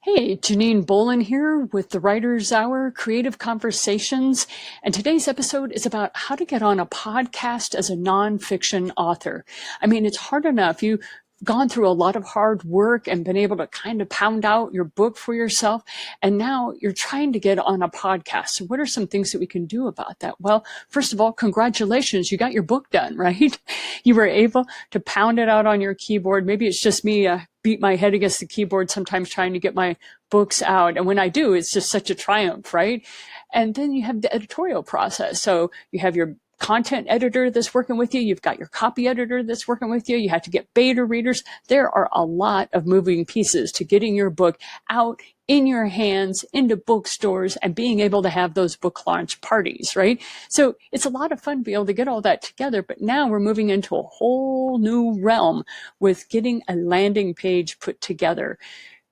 Hey, Janine Bolin here with the Writer's Hour Creative Conversations. And today's episode is about how to get on a podcast as a nonfiction author. I mean, it's hard enough. You've gone through a lot of hard work and been able to kind of pound out your book for yourself. And now you're trying to get on a podcast. So what are some things that we can do about that? Well, first of all, congratulations. You got your book done, right? You were able to pound it out on your keyboard. Maybe it's just me. Beat my head against the keyboard sometimes trying to get my books out. And when I do, it's just such a triumph, right? And then you have the editorial process. So you have your content editor that's working with you. You've got your copy editor that's working with you. You have to get beta readers. There are a lot of moving pieces to getting your book out in your hands, into bookstores, and being able to have those book launch parties, right? So it's a lot of fun to be able to get all that together. But now we're moving into a whole new realm with getting a landing page put together.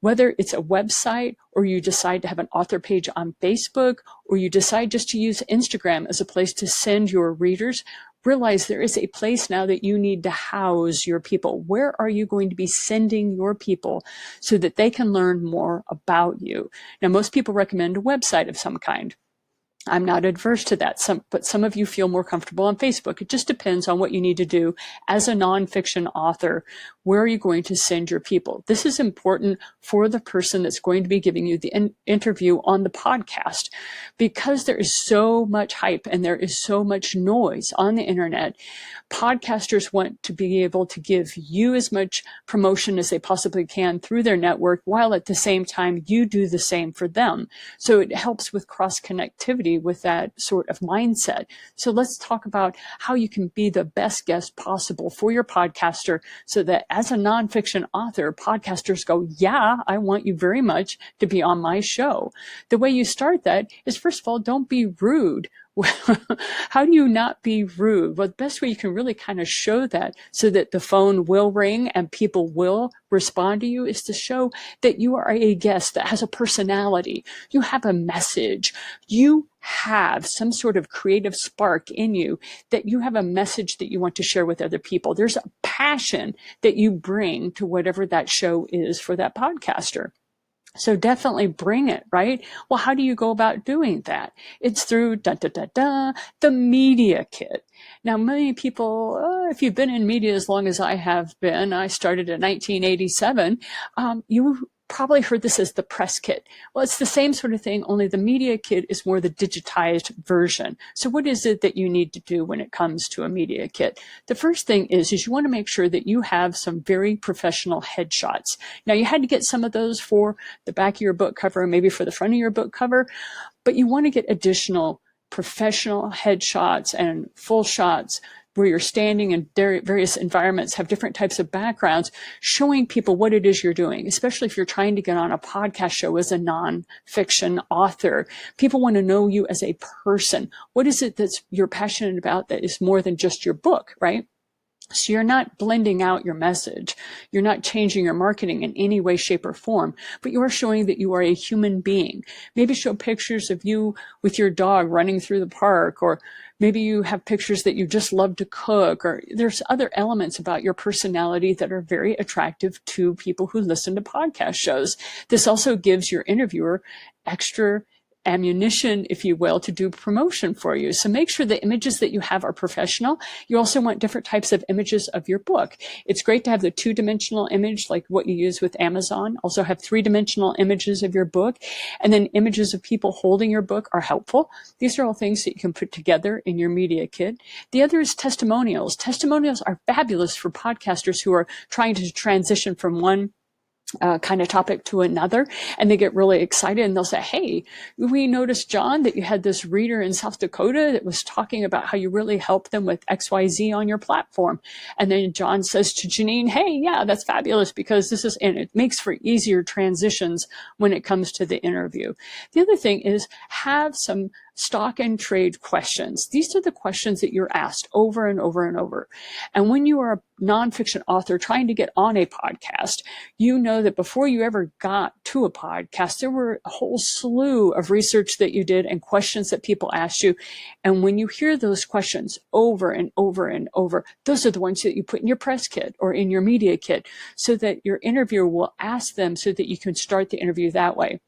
Whether it's a website or you decide to have an author page on Facebook or you decide just to use Instagram as a place to send your readers, realize there is a place now that you need to house your people. Where are you going to be sending your people so that they can learn more about you? Now, most people recommend a website of some kind. I'm not adverse to that, but some of you feel more comfortable on Facebook. It just depends on what you need to do as a nonfiction author. Where are you going to send your people? This is important for the person that's going to be giving you the interview on the podcast, because there is so much hype and there is so much noise on the internet. Podcasters want to be able to give you as much promotion as they possibly can through their network, while at the same time you do the same for them. So it helps with cross connectivity with that sort of mindset. So let's talk about how you can be the best guest possible for your podcaster, so that as a nonfiction author, podcasters go, yeah, I want you very much to be on my show. The way you start that is, first of all, don't be rude. How do you not be rude? Well, the best way you can really kind of show that so that the phone will ring and people will respond to you is to show that you are a guest that has a personality. You have a message. You have some sort of creative spark in you, that you have a message that you want to share with other people. There's a passion that you bring to whatever that show is for that podcaster. So definitely bring it, right? Well, how do you go about doing that? It's through the media kit. Now, many people, if you've been in media as long as I have been, I started in 1987, you probably heard this as the press kit. Well, it's the same sort of thing, only the media kit is more the digitized version. So what is it that you need to do when it comes to a media kit? The first thing is you want to make sure that you have some very professional headshots. Now, you had to get some of those for the back of your book cover and maybe for the front of your book cover, but you want to get additional professional headshots and full shots where you're standing in various environments, have different types of backgrounds, showing people what it is you're doing, especially if you're trying to get on a podcast show as a nonfiction author. People want to know you as a person. What is it that you're passionate about that is more than just your book, right? So you're not blending out your message. You're not changing your marketing in any way, shape, or form, but you are showing that you are a human being. Maybe show pictures of you with your dog running through the park, or maybe you have pictures that you just love to cook, or there's other elements about your personality that are very attractive to people who listen to podcast shows. This also gives your interviewer extra ammunition, if you will, to do promotion for you. So make sure the images that you have are professional. You also want different types of images of your book. It's great to have the 2-dimensional image like what you use with Amazon. Also have 3-dimensional images of your book. And then images of people holding your book are helpful. These are all things that you can put together in your media kit. The other is testimonials. Testimonials are fabulous for podcasters who are trying to transition from one kind of topic to another, and they get really excited and they'll say, hey, we noticed, John, that you had this reader in South Dakota that was talking about how you really helped them with XYZ on your platform. And then John says to Janine, hey, yeah, that's fabulous, because this is, and it makes for easier transitions when it comes to the interview. The other thing is have some stock and trade questions. These are the questions that you're asked over and over and over. And when you are a nonfiction author trying to get on a podcast, you know that before you ever got to a podcast, there were a whole slew of research that you did and questions that people asked you. And when you hear those questions over and over and over, those are the ones that you put in your press kit or in your media kit so that your interviewer will ask them so that you can start the interview that way.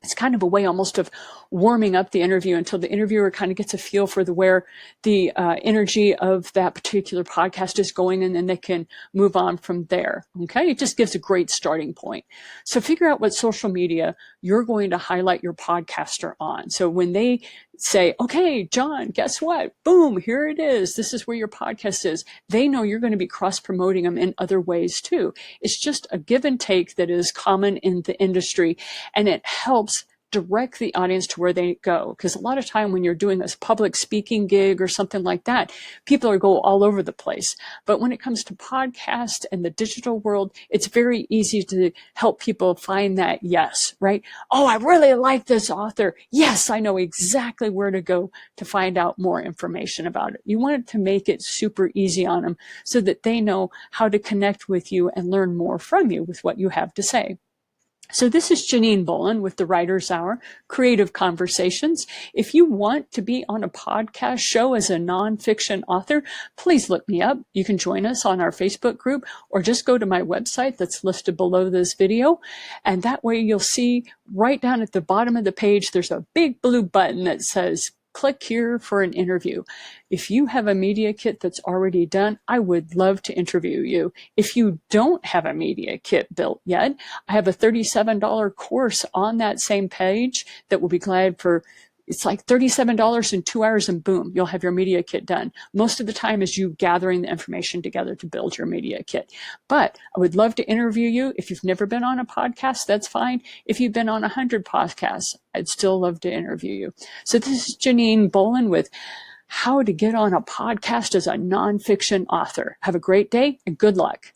It's kind of a way almost of warming up the interview until the interviewer kind of gets a feel for where the energy of that particular podcast is going, and then they can move on from there. Okay, it just gives a great starting point. So figure out what social media you're going to highlight your podcaster on. So when they say, okay, John, guess what? Boom, here it is. This is where your podcast is. They know you're going to be cross-promoting them in other ways too. It's just a give and take that is common in the industry, and it helps direct the audience to where they go. Because a lot of time when you're doing a public speaking gig or something like that, people are go all over the place. But when it comes to podcast and the digital world, it's very easy to help people find that yes, right? Oh, I really like this author. Yes, I know exactly where to go to find out more information about it. You want to make it super easy on them so that they know how to connect with you and learn more from you with what you have to say. So this is Janine Bolin with the Writer's Hour, Creative Conversations. If you want to be on a podcast show as a nonfiction author, please look me up. You can join us on our Facebook group or just go to my website that's listed below this video. And that way you'll see right down at the bottom of the page, there's a big blue button that says click here for an interview. If you have a media kit that's already done, I would love to interview you. If you don't have a media kit built yet, I have a $37 course on that same page that will be glad for. It's like $37 in 2 hours and boom, you'll have your media kit done. Most of the time is you gathering the information together to build your media kit. But I would love to interview you. If you've never been on a podcast, that's fine. If you've been on 100 podcasts, I'd still love to interview you. So this is Janine Bolin with how to get on a podcast as a nonfiction author. Have a great day and good luck.